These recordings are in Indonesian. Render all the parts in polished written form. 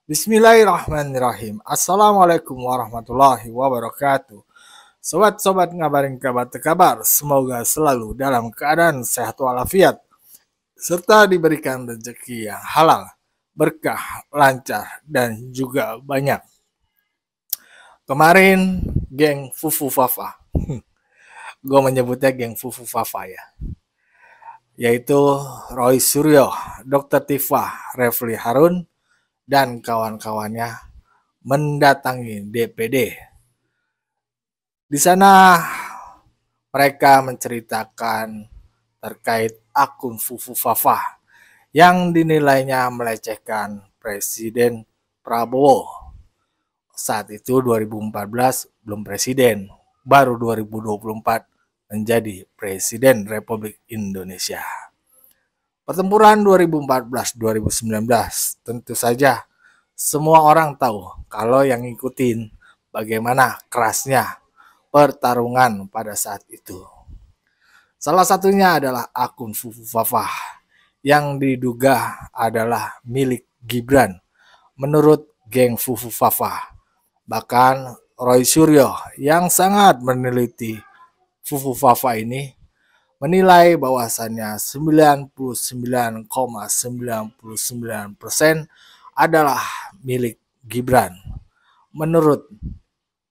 Bismillahirrahmanirrahim. Assalamualaikum warahmatullahi wabarakatuh. Sobat-sobat ngabarin kabar kabar, semoga selalu dalam keadaan sehat walafiat serta diberikan rezeki yang halal, berkah, lancar dan juga banyak. Kemarin geng Fufu Fafa, gue menyebutnya geng Fufu Fafa ya, yaitu Roy Suryo, Dr. Tifa, Refli Harun, dan kawan-kawannya mendatangi DPD. Di sana mereka menceritakan terkait akun Fufu Fafa yang dinilainya melecehkan Presiden Prabowo. Saat itu 2014 belum presiden, baru 2024 menjadi Presiden Republik Indonesia. Pertempuran 2014-2019 tentu saja semua orang tahu kalau yang ngikutin bagaimana kerasnya pertarungan pada saat itu. Salah satunya adalah akun Fufu Fafa yang diduga adalah milik Gibran menurut geng Fufu Fafa. Bahkan Roy Suryo yang sangat meneliti Fufu Fafa ini menilai bahwasannya 99,99% adalah milik Gibran menurut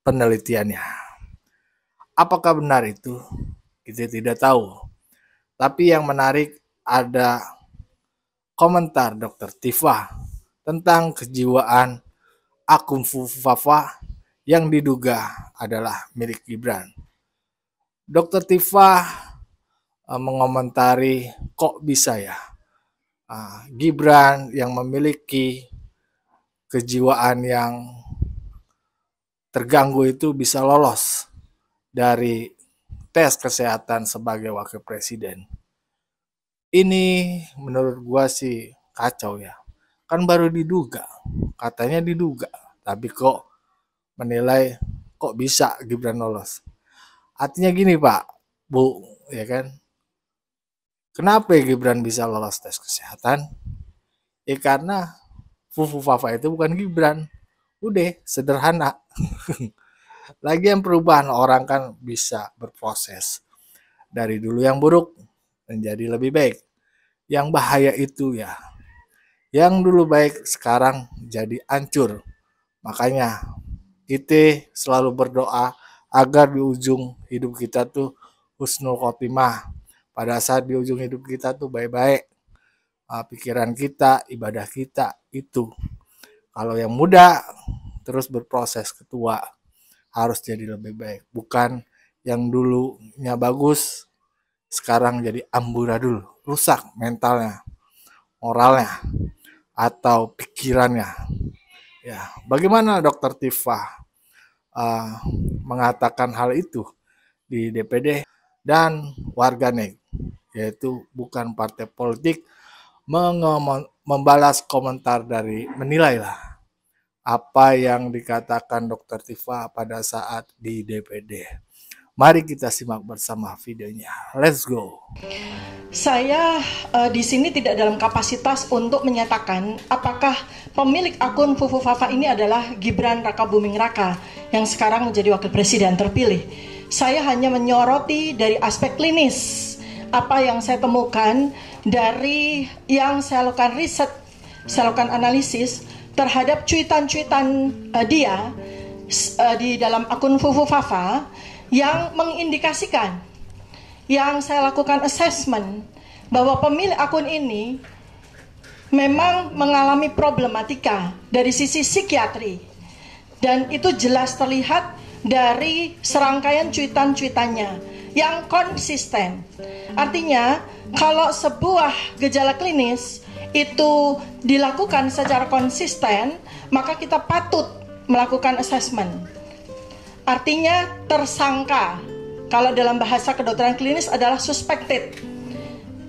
penelitiannya. Apakah benar itu? Kita tidak tahu. Tapi yang menarik ada komentar Dr. Tifa tentang kejiwaan akun Fufu Fafa yang diduga adalah milik Gibran. Dr. Tifa mengomentari kok bisa ya Gibran yang memiliki kejiwaan yang terganggu itu bisa lolos dari tes kesehatan sebagai wakil presiden. Ini menurut gua sih kacau ya. Kan baru diduga, katanya diduga, tapi kok menilai kok bisa Gibran lolos. Artinya gini Pak, Bu, ya kan? Kenapa Gibran bisa lolos tes kesehatan? Ya karena Fufu Fafa itu bukan Gibran. Udah, sederhana. Lagian perubahan orang kan bisa berproses. Dari dulu yang buruk menjadi lebih baik. Yang bahaya itu ya, yang dulu baik sekarang jadi hancur. Makanya kita selalu berdoa agar di ujung hidup kita tuh husnul khotimah. Pada saat di ujung hidup kita tuh baik-baik. Pikiran kita, ibadah kita itu. Kalau yang muda terus berproses ke tua harus jadi lebih baik. Bukan yang dulunya bagus sekarang jadi amburadul, rusak mentalnya, moralnya, atau pikirannya. Ya, bagaimana Dokter Tifa mengatakan hal itu di DPD dan warganet, yaitu bukan partai politik, membalas komentar dari menilai lah apa yang dikatakan Dokter Tifa pada saat di DPD. Mari kita simak bersama videonya. Let's go. Saya di sini tidak dalam kapasitas untuk menyatakan apakah pemilik akun Fufu Fafa ini adalah Gibran Rakabuming Raka yang sekarang menjadi wakil presiden terpilih. Saya hanya menyoroti dari aspek klinis apa yang saya temukan dari yang saya lakukan riset, saya lakukan analisis terhadap cuitan-cuitan dia di dalam akun Fufu Fafa yang mengindikasikan, yang saya lakukan assessment bahwa pemilik akun ini memang mengalami problematika dari sisi psikiatri, dan itu jelas terlihat dari serangkaian cuitan-cuitannya yang konsisten. Artinya kalau sebuah gejala klinis itu dilakukan secara konsisten, maka kita patut melakukan assessment. Artinya tersangka, kalau dalam bahasa kedokteran klinis adalah suspected.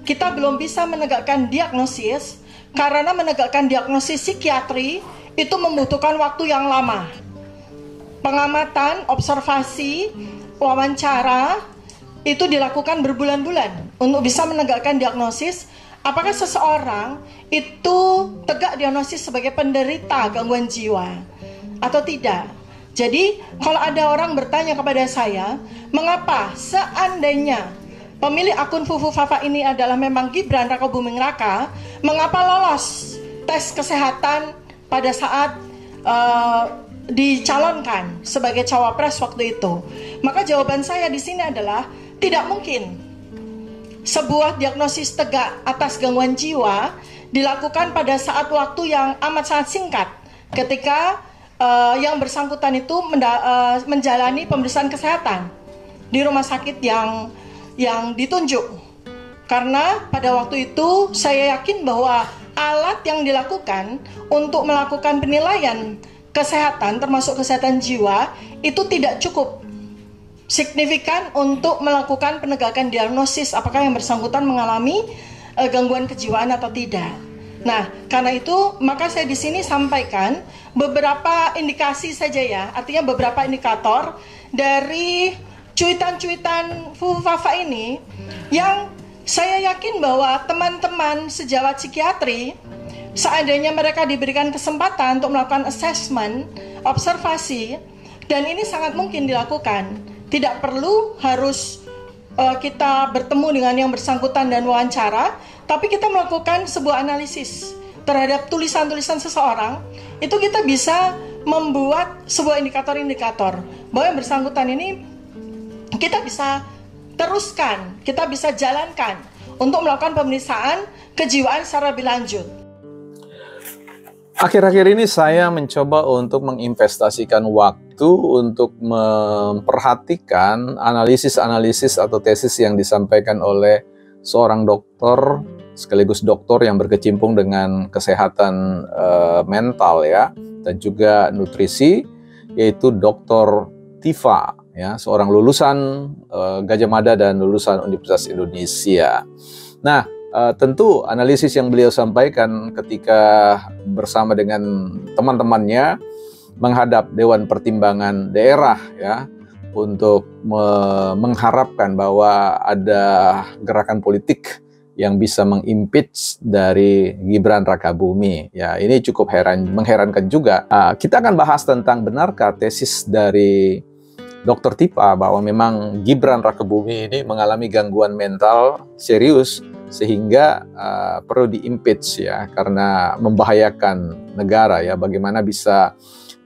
Kita belum bisa menegakkan diagnosis karena menegakkan diagnosis psikiatri itu membutuhkan waktu yang lama. Pengamatan, observasi, wawancara itu dilakukan berbulan-bulan untuk bisa menegakkan diagnosis apakah seseorang itu tegak diagnosis sebagai penderita gangguan jiwa atau tidak. Jadi kalau ada orang bertanya kepada saya, mengapa seandainya pemilik akun Fufu Fafa ini adalah memang Gibran Rakabuming Raka, mengapa lolos tes kesehatan pada saat dicalonkan sebagai cawapres waktu itu? Maka jawaban saya di sini adalah tidak mungkin sebuah diagnosis tegak atas gangguan jiwa dilakukan pada saat waktu yang amat sangat singkat ketika yang bersangkutan itu menjalani pemeriksaan kesehatan di rumah sakit yang ditunjuk. Karena pada waktu itu saya yakin bahwa alat yang dilakukan untuk melakukan penilaian kesehatan termasuk kesehatan jiwa itu tidak cukup signifikan untuk melakukan penegakan diagnosis apakah yang bersangkutan mengalami gangguan kejiwaan atau tidak. Nah, karena itu maka saya di sini sampaikan beberapa indikasi saja ya, artinya beberapa indikator dari cuitan-cuitan Fufu Fafa ini yang saya yakin bahwa teman-teman sejawat psikiatri seandainya mereka diberikan kesempatan untuk melakukan assessment, observasi, dan ini sangat mungkin dilakukan. Tidak perlu harus kita bertemu dengan yang bersangkutan dan wawancara, tapi kita melakukan sebuah analisis terhadap tulisan-tulisan seseorang. Itu kita bisa membuat sebuah indikator-indikator bahwa yang bersangkutan ini kita bisa teruskan, kita bisa jalankan untuk melakukan pemeriksaan kejiwaan secara lebih lanjut. Akhir-akhir ini saya mencoba untuk menginvestasikan waktu untuk memperhatikan analisis-analisis atau tesis yang disampaikan oleh seorang dokter sekaligus dokter yang berkecimpung dengan kesehatan mental ya dan juga nutrisi, yaitu Dr. Tifa ya, seorang lulusan Gajah Mada dan lulusan Universitas Indonesia. Nah, tentu analisis yang beliau sampaikan ketika bersama dengan teman-temannya menghadap Dewan Pertimbangan Daerah ya untuk mengharapkan bahwa ada gerakan politik yang bisa mengimpeach dari Gibran Rakabumi. Ya, ini cukup mengherankan juga. Kita akan bahas tentang benarkah tesis dari Dr. Tifa bahwa memang Gibran Rakabumi ini mengalami gangguan mental serius sehingga perlu diimpeach ya karena membahayakan negara ya. Bagaimana bisa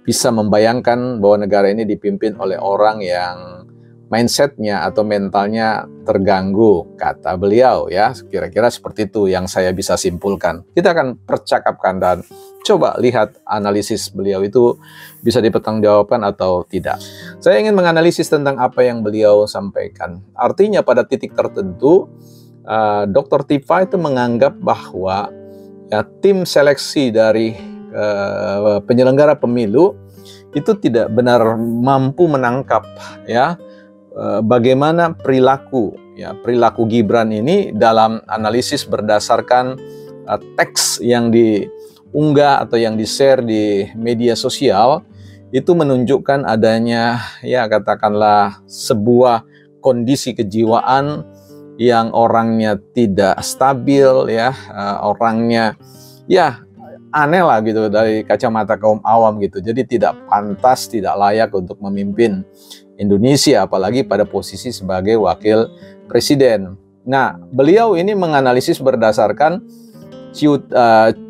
membayangkan bahwa negara ini dipimpin oleh orang yang mindsetnya atau mentalnya terganggu, kata beliau ya. Kira-kira seperti itu yang saya bisa simpulkan. Kita akan percakapkan dan coba lihat analisis beliau itu bisa dipertanggungjawabkan atau tidak. Saya ingin menganalisis tentang apa yang beliau sampaikan. Artinya pada titik tertentu Dr. Tifa itu menganggap bahwa ya, tim seleksi dari penyelenggara pemilu itu tidak benar mampu menangkap ya bagaimana perilaku Gibran ini dalam analisis berdasarkan teks yang diunggah atau yang di-share di media sosial itu menunjukkan adanya ya katakanlah sebuah kondisi kejiwaan yang orangnya tidak stabil ya, orangnya ya aneh lah gitu dari kacamata kaum awam gitu. Jadi tidak pantas, tidak layak untuk memimpin Indonesia, apalagi pada posisi sebagai wakil presiden. Nah, beliau ini menganalisis berdasarkan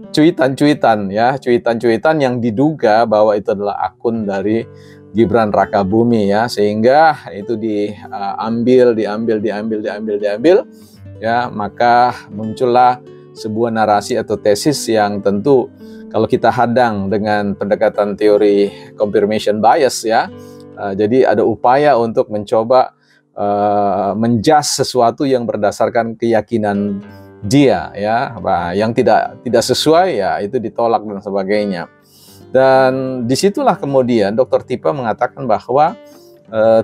cuitan-cuitan yang diduga bahwa itu adalah akun dari Gibran Rakabumi ya, sehingga itu diambil ya, maka muncullah sebuah narasi atau tesis yang tentu kalau kita hadang dengan pendekatan teori confirmation bias ya. Jadi ada upaya untuk mencoba menjudge sesuatu yang berdasarkan keyakinan dia ya, yang tidak sesuai ya itu ditolak dan sebagainya. Dan disitulah kemudian Dr. Tifa mengatakan bahwa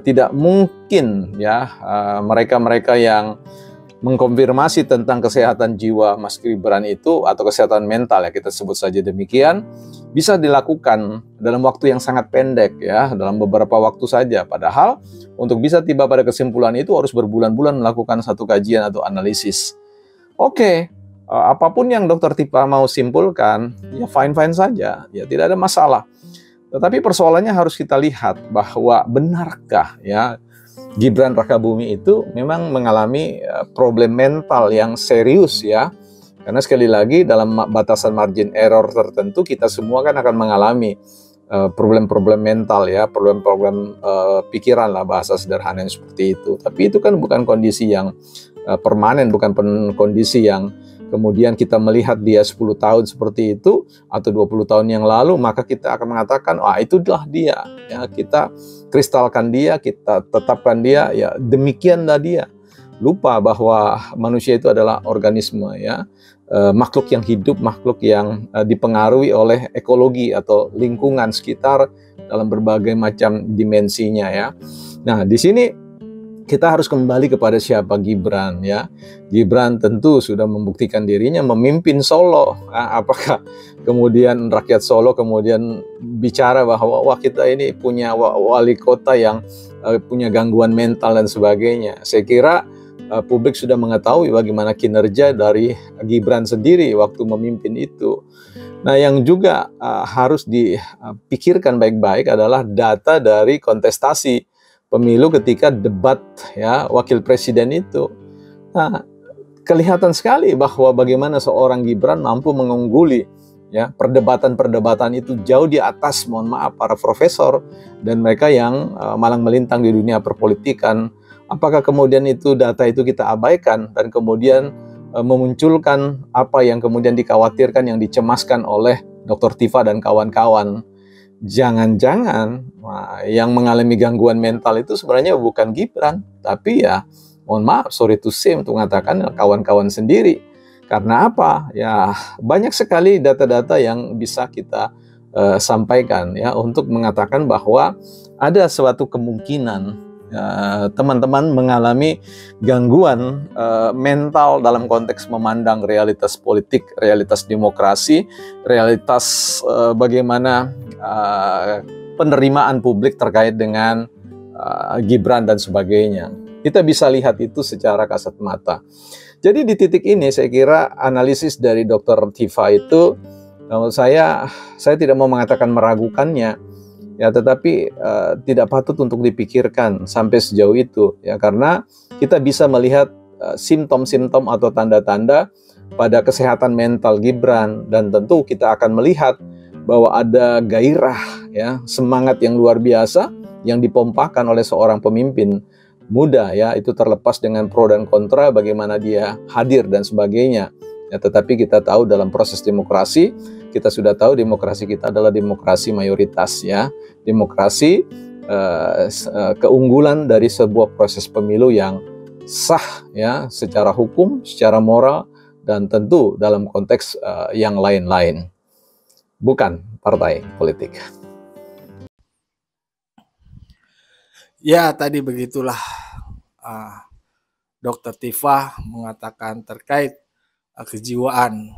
tidak mungkin ya mereka-mereka yang mengkonfirmasi tentang kesehatan jiwa Mas Gibran itu atau kesehatan mental ya kita sebut saja demikian bisa dilakukan dalam waktu yang sangat pendek ya, dalam beberapa waktu saja. Padahal untuk bisa tiba pada kesimpulan itu harus berbulan-bulan melakukan satu kajian atau analisis. Oke, apapun yang Dokter Tifa mau simpulkan, ya fine-fine saja, ya tidak ada masalah. Tetapi persoalannya harus kita lihat bahwa benarkah ya Gibran Rakabuming itu memang mengalami problem mental yang serius ya. Karena sekali lagi dalam batasan margin error tertentu kita semua kan akan mengalami problem-problem mental ya, problem-problem pikiran lah bahasa sederhananya seperti itu. Tapi itu kan bukan kondisi yang permanen, bukan kondisi yang kemudian kita melihat dia 10 tahun seperti itu atau 20 tahun yang lalu, maka kita akan mengatakan, wah itulah dia. Ya, kita kristalkan dia, kita tetapkan dia, ya demikianlah dia. Lupa bahwa manusia itu adalah organisme, ya, makhluk yang hidup, makhluk yang dipengaruhi oleh ekologi atau lingkungan sekitar dalam berbagai macam dimensinya, ya. Nah, di sini kita harus kembali kepada siapa Gibran ya. Gibran tentu sudah membuktikan dirinya memimpin Solo. Nah, apakah kemudian rakyat Solo kemudian bicara bahwa wah kita ini punya wali kota yang punya gangguan mental dan sebagainya. Saya kira publik sudah mengetahui bagaimana kinerja dari Gibran sendiri waktu memimpin itu. Nah, yang juga harus dipikirkan baik-baik adalah data dari kontestasi pemilu ketika debat ya wakil presiden itu. Nah, kelihatan sekali bahwa bagaimana seorang Gibran mampu mengungguli ya perdebatan-perdebatan itu jauh di atas, mohon maaf, para profesor dan mereka yang malang melintang di dunia perpolitikan. Apakah kemudian itu data itu kita abaikan dan kemudian memunculkan apa yang kemudian dikhawatirkan, yang dicemaskan oleh Dr. Tifa dan kawan-kawan? Jangan-jangan yang mengalami gangguan mental itu sebenarnya bukan Gibran, tapi ya mohon maaf, sorry to say untuk mengatakan kawan-kawan sendiri. Karena apa? Ya banyak sekali data-data yang bisa kita sampaikan ya untuk mengatakan bahwa ada suatu kemungkinan teman-teman mengalami gangguan mental dalam konteks memandang realitas politik, realitas demokrasi, realitas bagaimana penerimaan publik terkait dengan Gibran dan sebagainya. Kita bisa lihat itu secara kasat mata. Jadi di titik ini saya kira analisis dari Dr. Tifa itu, menurut saya tidak mau mengatakan meragukannya, ya, tetapi tidak patut untuk dipikirkan sampai sejauh itu, ya, karena kita bisa melihat simptom-simptom atau tanda-tanda pada kesehatan mental Gibran, dan tentu kita akan melihat bahwa ada gairah, ya, semangat yang luar biasa yang dipompakan oleh seorang pemimpin muda, ya, itu terlepas dengan pro dan kontra bagaimana dia hadir dan sebagainya. Ya, tetapi kita tahu dalam proses demokrasi, kita sudah tahu demokrasi kita adalah demokrasi mayoritas, ya. Demokrasi keunggulan dari sebuah proses pemilu yang sah, ya, secara hukum, secara moral, dan tentu dalam konteks yang lain-lain. Bukan partai politik. Ya, tadi begitulah Dr. Tifa mengatakan terkait kejiwaan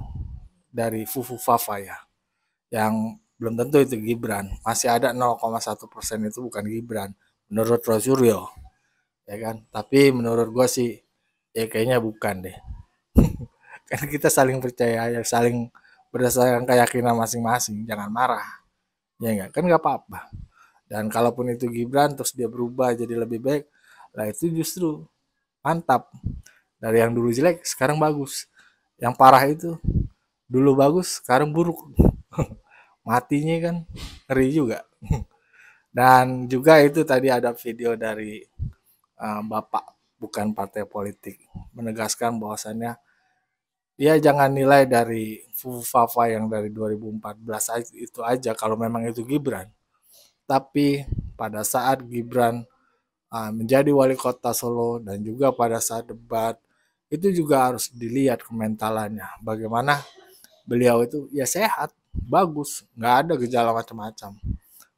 dari Fufu Fafa ya, yang belum tentu itu Gibran. Masih ada 0,1% itu bukan Gibran menurut Rosuryo, ya kan. Tapi menurut gue sih ya kayaknya bukan deh. Karena kita saling percaya ya, saling berdasarkan keyakinan masing-masing, jangan marah, ya enggak, kan nggak apa-apa. Dan kalaupun itu Gibran terus dia berubah jadi lebih baik, lah itu justru mantap. Dari yang dulu jelek sekarang bagus, yang parah itu dulu bagus sekarang buruk. Matinya kan ngeri juga. Dan juga itu tadi ada video dari Bapak bukan partai politik menegaskan bahwasannya ya jangan nilai dari Fufu Fafa yang dari 2014 itu aja kalau memang itu Gibran. Tapi pada saat Gibran menjadi wali kota Solo dan juga pada saat debat itu juga harus dilihat kementalannya. Bagaimana beliau itu ya sehat, bagus, nggak ada gejala macam-macam,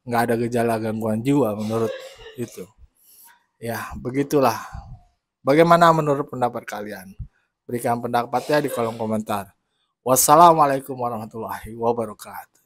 nggak ada gejala gangguan jiwa menurut itu. Ya begitulah. Bagaimana menurut pendapat kalian? Berikan pendapatnya di kolom komentar. Wassalamualaikum warahmatullahi wabarakatuh.